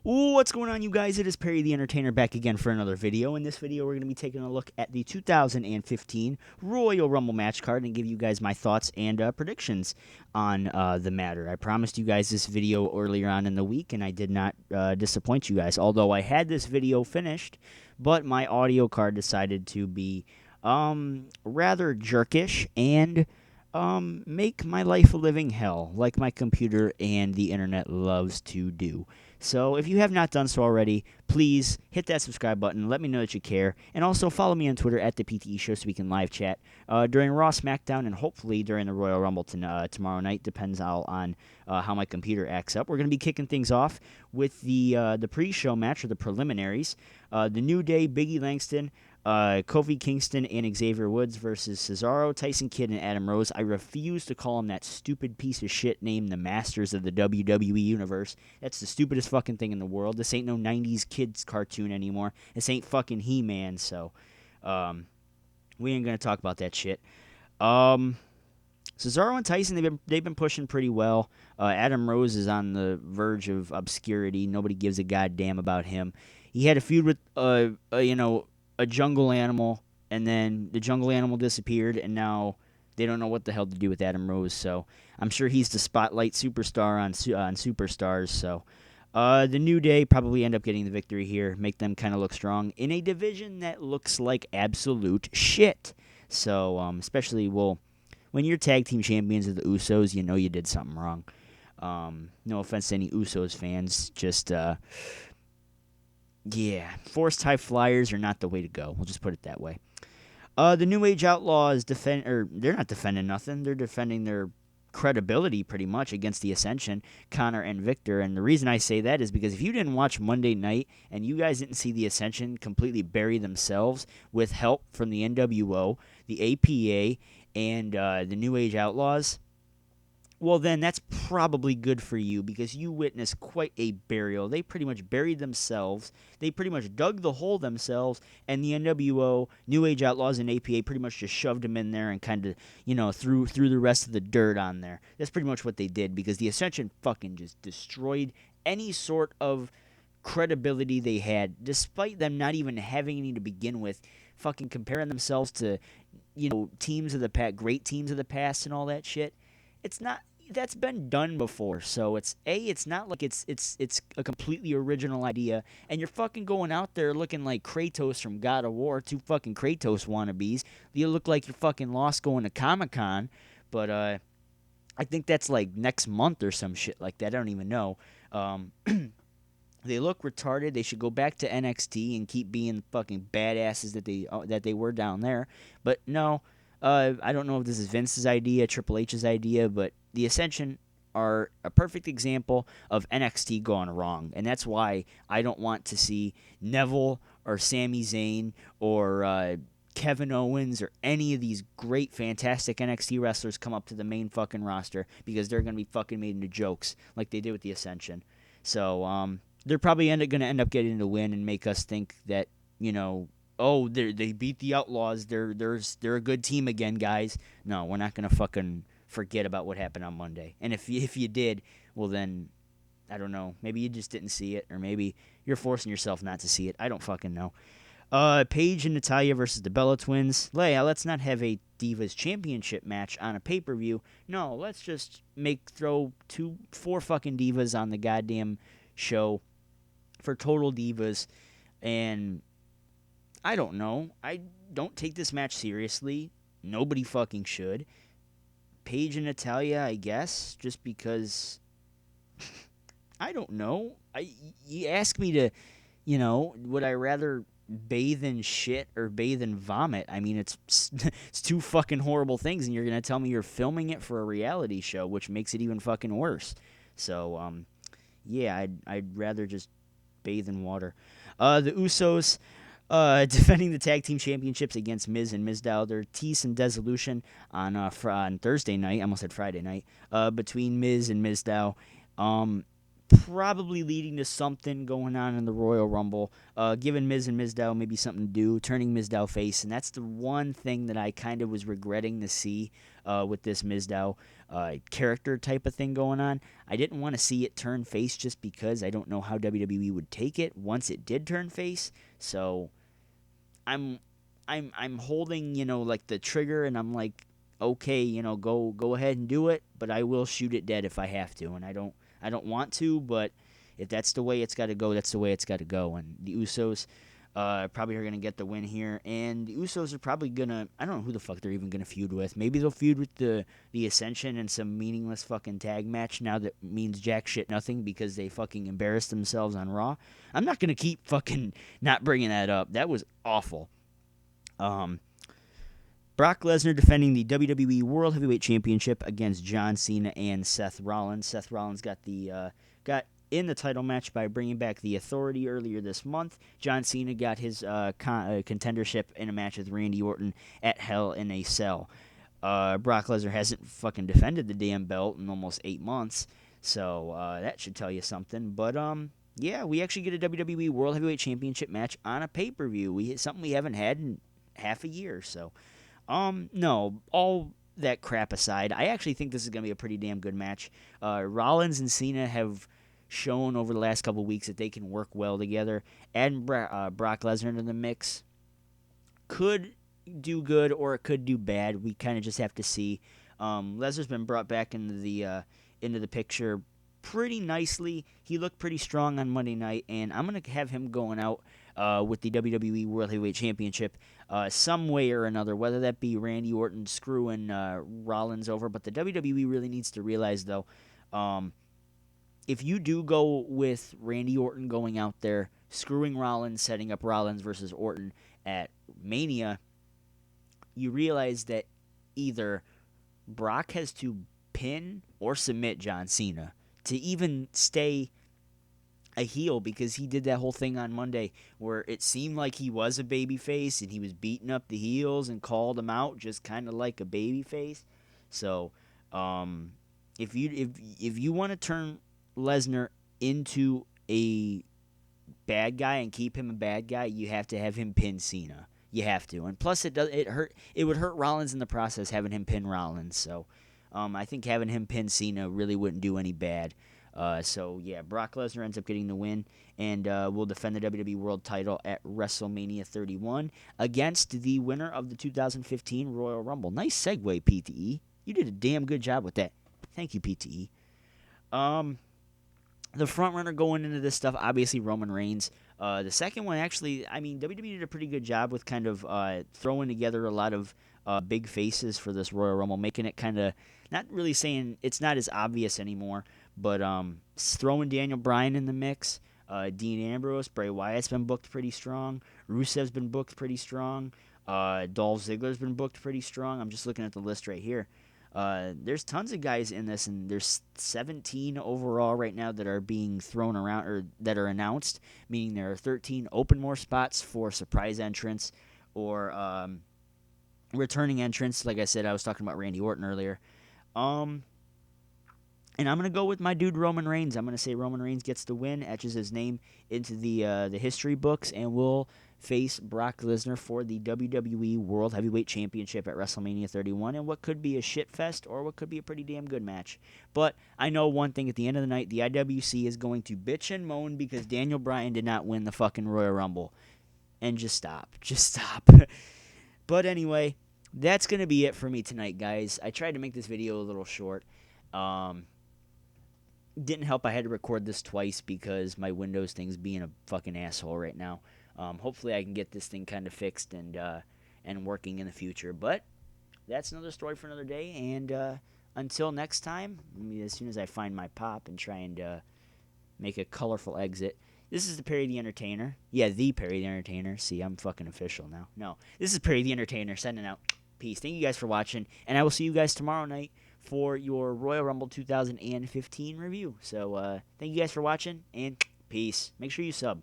Ooh, what's going on, you guys? It is Perry the Entertainer back again for another video. In this video, we're going to be taking a look at the 2015 Royal Rumble match card and give you guys my thoughts and predictions on the matter. I promised you guys this video earlier on in the week, and I did not disappoint you guys. Although I had this video finished, but my audio card decided to be rather jerkish and make my life a living hell, like my computer and the internet loves to do. So if you have not done so already, please hit that subscribe button. Let me know that you care. And also follow me on Twitter at the PTE Show so we can live chat during Raw, SmackDown, and hopefully during the Royal Rumble tomorrow night. Depends all on how my computer acts up. We're going to be kicking things off with the pre-show match, or the preliminaries. The New Day, Big E Langston, Kofi Kingston and Xavier Woods versus Cesaro, Tyson Kidd, and Adam Rose. I refuse to call him that stupid piece of shit named the Masters of the WWE Universe. That's the stupidest fucking thing in the world. This ain't no 90s kids cartoon anymore. This ain't fucking He-Man, so we ain't gonna talk about that shit. Cesaro and Tyson, they've been pushing pretty well. Adam Rose is on the verge of obscurity. Nobody gives a goddamn about him. He had a feud with a jungle animal, and then the jungle animal disappeared, and now they don't know what the hell to do with Adam Rose. So I'm sure he's the spotlight superstar on Superstars. So the New Day probably end up getting the victory here, make them kind of look strong in a division that looks like absolute shit. So especially, when you're tag team champions of the Usos, you know you did something wrong. No offense to any Usos fans, just yeah, forced high flyers are not the way to go. We'll just put it that way. The New Age Outlaws they're not defending nothing. They're defending their credibility pretty much against the Ascension, Connor and Victor. And the reason I say that is because if you didn't watch Monday night and you guys didn't see the Ascension completely bury themselves with help from the NWO, the APA, and the New Age Outlaws, well, then that's probably good for you because you witnessed quite a burial. They pretty much buried themselves. They pretty much dug the hole themselves, and the NWO, New Age Outlaws, and APA pretty much just shoved them in there and kind of, threw the rest of the dirt on there. That's pretty much what they did because the Ascension fucking just destroyed any sort of credibility they had, despite them not even having any to begin with. Fucking comparing themselves to, teams of the past, great teams of the past, and all that shit. It's not. That's been done before, so it's not like it's a completely original idea, and you're fucking going out there looking like Kratos from God of War, two fucking Kratos wannabes. You look like you're fucking lost going to Comic-Con, but I think that's like next month or some shit like that. I don't even know. They look retarded. They should go back to NXT and keep being fucking badasses that they were down there. But no, I don't know if this is Vince's idea, Triple H's idea, but the Ascension are a perfect example of NXT gone wrong, and that's why I don't want to see Neville or Sami Zayn or Kevin Owens or any of these great, fantastic NXT wrestlers come up to the main fucking roster because they're going to be fucking made into jokes like they did with the Ascension. So they're probably going to end up getting the win and make us think that, oh, they beat the Outlaws. They're a good team again, guys. No, we're not going to fucking forget about what happened on Monday. And if you did, well then, I don't know. Maybe you just didn't see it, or maybe you're forcing yourself not to see it. I don't fucking know. Paige and Natalya versus the Bella Twins. Let's not have a Divas Championship match on a pay-per-view. No, let's just throw 4 fucking Divas on the goddamn show for total Divas. And I don't know. I don't take this match seriously. Nobody fucking should. Paige and Natalya, I guess, just because I don't know. You ask me to, would I rather bathe in shit or bathe in vomit? I mean, it's two fucking horrible things, and you're gonna tell me you're filming it for a reality show, which makes it even fucking worse. So, yeah, I'd rather just bathe in water. The Usos. Defending the tag team championships against Miz and Mizdow. Their tease and dissolution on Thursday night, I almost said Friday night, between Miz and Mizdow. Probably leading to something going on in the Royal Rumble, giving Miz and Mizdow maybe something to do, turning Mizdow face, and that's the one thing that I kind of was regretting to see with this Mizdow. character type of thing going on. I didn't want to see it turn face just because I don't know how WWE would take it once it did turn face. So I'm I'm holding, like the trigger, and I'm like, okay, go ahead and do it, but I will shoot it dead if I have to, and I don't want to, but if that's the way it's got to go, that's the way it's got to go. And the Usos probably are going to get the win here, and the Usos are probably going to, I don't know who the fuck they're even going to feud with. Maybe they'll feud with the Ascension in some meaningless fucking tag match now that means jack shit nothing because they fucking embarrassed themselves on Raw. I'm not going to keep fucking not bringing that up. That was awful. Brock Lesnar defending the WWE World Heavyweight Championship against John Cena and Seth Rollins. Seth Rollins got in the title match by bringing back the Authority earlier this month. John Cena got his contendership in a match with Randy Orton at Hell in a Cell. Brock Lesnar hasn't fucking defended the damn belt in almost 8 months, so that should tell you something. But yeah, we actually get a WWE World Heavyweight Championship match on a pay-per-view. Something we haven't had in half a year. So no, all that crap aside, I actually think this is going to be a pretty damn good match. Rollins and Cena have shown over the last couple of weeks that they can work well together. Adding Brock Lesnar into the mix could do good or it could do bad. We kind of just have to see. Lesnar's been brought back into the picture pretty nicely. He looked pretty strong on Monday night, and I'm going to have him going out with the WWE World Heavyweight Championship some way or another, whether that be Randy Orton screwing Rollins over. But the WWE really needs to realize, though, if you do go with Randy Orton going out there, screwing Rollins, setting up Rollins versus Orton at Mania, you realize that either Brock has to pin or submit John Cena to even stay a heel, because he did that whole thing on Monday where it seemed like he was a babyface and he was beating up the heels and called them out just kind of like a babyface. So if you want to turn Lesnar into a bad guy and keep him a bad guy, you have to have him pin Cena. You have to, and plus it would hurt Rollins in the process having him pin Rollins. So I think having him pin Cena really wouldn't do any bad. So yeah, Brock Lesnar ends up getting the win and will defend the WWE World Title at WrestleMania 31 against the winner of the 2015 Royal Rumble. Nice segue, PTE. You did a damn good job with that. Thank you, PTE. The front runner going into this stuff, obviously Roman Reigns. The second one, actually, I mean, WWE did a pretty good job with kind of throwing together a lot of big faces for this Royal Rumble, making it kind of, not really saying it's not as obvious anymore, but throwing Daniel Bryan in the mix. Dean Ambrose, Bray Wyatt's been booked pretty strong. Rusev's been booked pretty strong. Dolph Ziggler's been booked pretty strong. I'm just looking at the list right here. There's tons of guys in this, and there's 17 overall right now that are being thrown around or that are announced, meaning there are 13 open more spots for surprise entrants or returning entrants. Like I said, I was talking about Randy Orton earlier. And I'm going to go with my dude Roman Reigns. I'm going to say Roman Reigns gets the win, etches his name into the history books, and will face Brock Lesnar for the WWE World Heavyweight Championship at WrestleMania 31 in what could be a shit fest or what could be a pretty damn good match. But I know one thing, at the end of the night, the IWC is going to bitch and moan because Daniel Bryan did not win the fucking Royal Rumble. And just stop. Just stop. But anyway, that's going to be it for me tonight, guys. I tried to make this video a little short. Didn't help I had to record this twice because my Windows thing's being a fucking asshole right now. Hopefully I can get this thing kind of fixed and working in the future. But that's another story for another day. And until next time, as soon as I find my pop and try and make a colorful exit. This is the Perry the Entertainer. Yeah, the Perry the Entertainer. See, I'm fucking official now. No, this is Perry the Entertainer sending out peace. Thank you guys for watching. And I will see you guys tomorrow night for your Royal Rumble 2015 review. So thank you guys for watching, and peace. Make sure you sub.